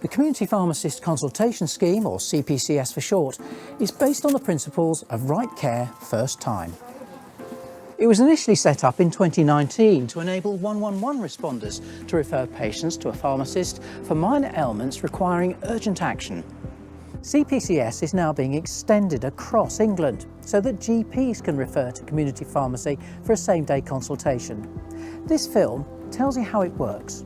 The Community Pharmacist Consultation Scheme, or CPCS for short, is based on the principles of right care, first time. It was initially set up in 2019 to enable 111 responders to refer patients to a pharmacist for minor ailments requiring urgent action. CPCS is now being extended across England so that GPs can refer to community pharmacy for a same-day consultation. This film tells you how it works.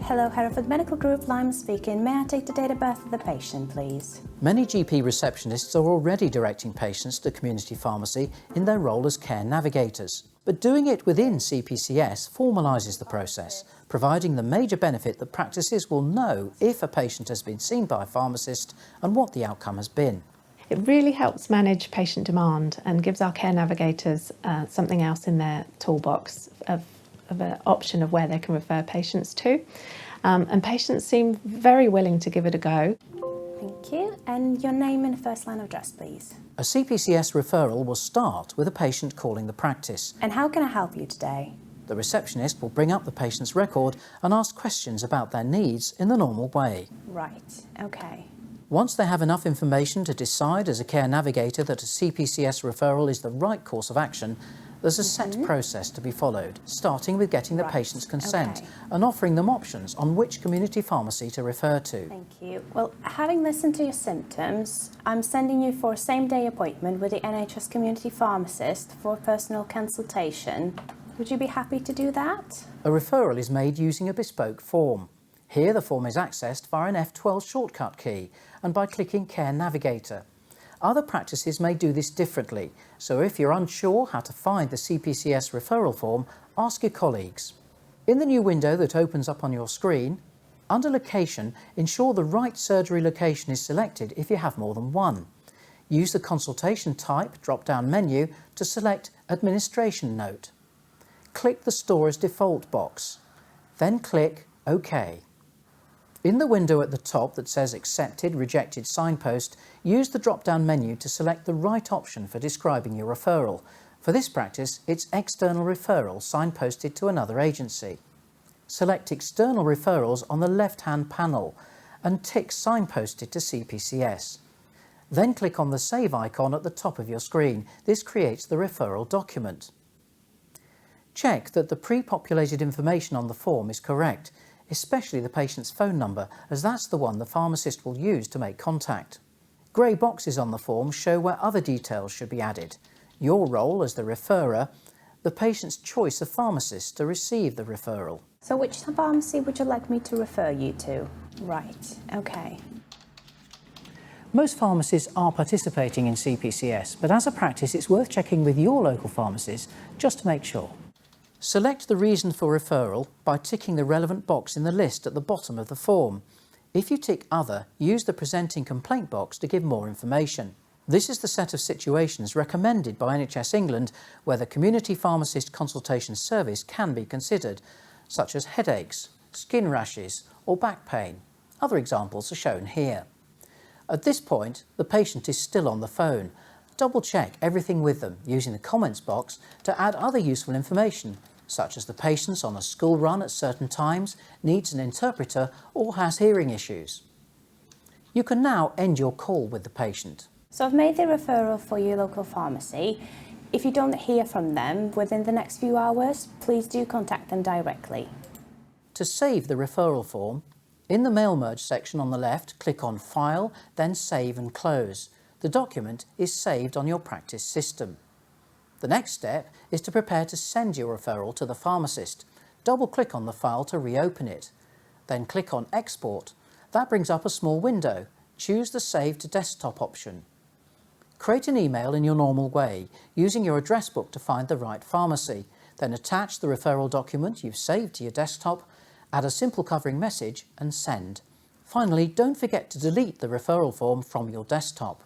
Hello, Hereford Medical Group, Lima speaking. May I take the date of birth of the patient, please? Many GP receptionists are already directing patients to community pharmacy in their role as care navigators. But doing it within CPCS formalises the process, providing the major benefit that practices will know if a patient has been seen by a pharmacist and what the outcome has been. It really helps manage patient demand and gives our care navigators something else in their toolbox of an option of where they can refer patients to. And patients seem very willing to give it a go. Thank you. And your name and first line of address, please. A CPCS referral will start with a patient calling the practice. And how can I help you today? The receptionist will bring up the patient's record and ask questions about their needs in the normal way. Right, okay. Once they have enough information to decide as a care navigator that a CPCS referral is the right course of action, there's a set process to be followed, starting with getting the patient's consent and offering them options on which community pharmacy to refer to. Thank you. Well, having listened to your symptoms, I'm sending you for a same-day appointment with the NHS community pharmacist for a personal consultation. Would you be happy to do that? A referral is made using a bespoke form. Here the form is accessed via an F12 shortcut key and by clicking Care Navigator. Other practices may do this differently, so if you're unsure how to find the CPCS referral form, ask your colleagues. In the new window that opens up on your screen, under Location, ensure the right surgery location is selected if you have more than one. Use the Consultation Type drop-down menu to select Administration Note. Click the Store as Default box, then click OK. In the window at the top that says Accepted, Rejected signpost, use the drop-down menu to select the right option for describing your referral. For this practice, it's External Referral signposted to another agency. Select External Referrals on the left-hand panel and tick Signposted to CPCS. Then click on the Save icon at the top of your screen. This creates the referral document. Check that the pre-populated information on the form is correct, especially the patient's phone number, as that's the one the pharmacist will use to make contact. Grey boxes on the form show where other details should be added: your role as the referrer, the patient's choice of pharmacist to receive the referral. So which pharmacy would you like me to refer you to? Right, okay. Most pharmacies are participating in CPCS, but as a practice it's worth checking with your local pharmacist just to make sure. Select the reason for referral by ticking the relevant box in the list at the bottom of the form. If you tick Other, use the Presenting Complaint box to give more information. This is the set of situations recommended by NHS England where the Community Pharmacist Consultation Service can be considered, such as headaches, skin rashes or back pain. Other examples are shown here. At this point, the patient is still on the phone. Double-check everything with them using the comments box to add other useful information, such as the patient's on a school run at certain times, needs an interpreter or has hearing issues. You can now end your call with the patient. So I've made the referral for your local pharmacy. If you don't hear from them within the next few hours, please do contact them directly. To save the referral form, in the Mail Merge section on the left, click on File, then Save and Close. The document is saved on your practice system. The next step is to prepare to send your referral to the pharmacist. Double-click on the file to reopen it. Then click on Export. That brings up a small window. Choose the Save to Desktop option. Create an email in your normal way, using your address book to find the right pharmacy. Then attach the referral document you've saved to your desktop, add a simple covering message and send. Finally, don't forget to delete the referral form from your desktop.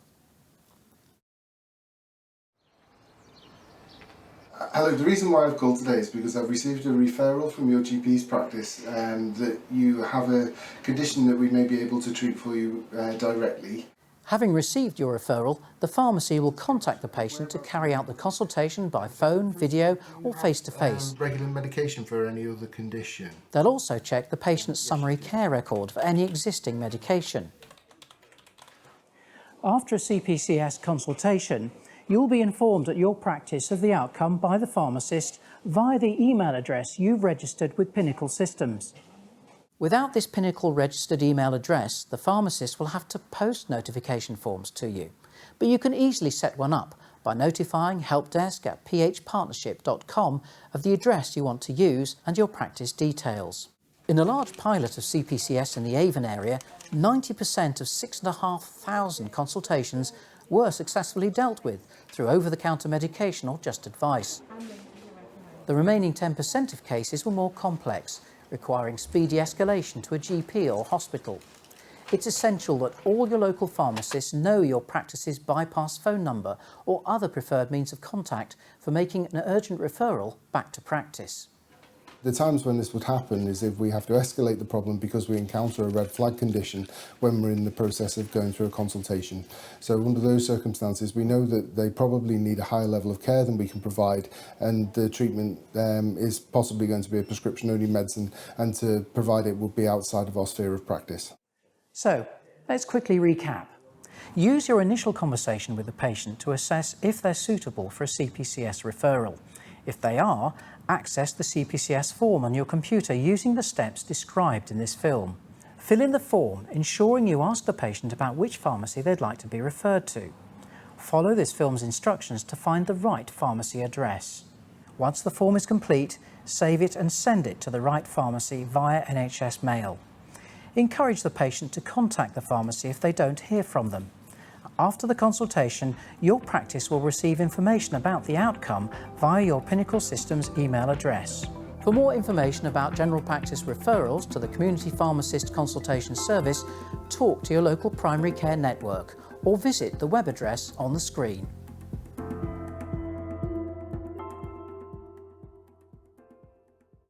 Hello, the reason why I've called today is because I've received a referral from your GP's practice that you have a condition that we may be able to treat for you directly. Having received your referral, the pharmacy will contact the patient to carry out the consultation by phone, video or face-to-face. Regular medication for any other condition. They'll also check the patient's summary care record for any existing medication. After a CPCS consultation, you'll be informed at your practice of the outcome by the pharmacist via the email address you've registered with Pinnacle Systems. Without this Pinnacle registered email address, the pharmacist will have to post notification forms to you, but you can easily set one up by notifying helpdesk@phpartnership.com of the address you want to use and your practice details. In a large pilot of CPCS in the Avon area, 90% of 6,500 consultations were successfully dealt with through over-the-counter medication or just advice. The remaining 10% of cases were more complex, requiring speedy escalation to a GP or hospital. It's essential that all your local pharmacists know your practice's bypass phone number or other preferred means of contact for making an urgent referral back to practice. The times when this would happen is if we have to escalate the problem because we encounter a red flag condition when we're in the process of going through a consultation. So under those circumstances, we know that they probably need a higher level of care than we can provide, and the treatment is possibly going to be a prescription-only medicine, and to provide it would be outside of our sphere of practice. So, let's quickly recap. Use your initial conversation with the patient to assess if they're suitable for a CPCS referral. If they are, access the CPCS form on your computer using the steps described in this film. Fill in the form, ensuring you ask the patient about which pharmacy they'd like to be referred to. Follow this film's instructions to find the right pharmacy address. Once the form is complete, save it and send it to the right pharmacy via NHSmail. Encourage the patient to contact the pharmacy if they don't hear from them. After the consultation, your practice will receive information about the outcome via your Pinnacle Systems email address. For more information about general practice referrals to the Community Pharmacist Consultation Service, talk to your local primary care network or visit the web address on the screen.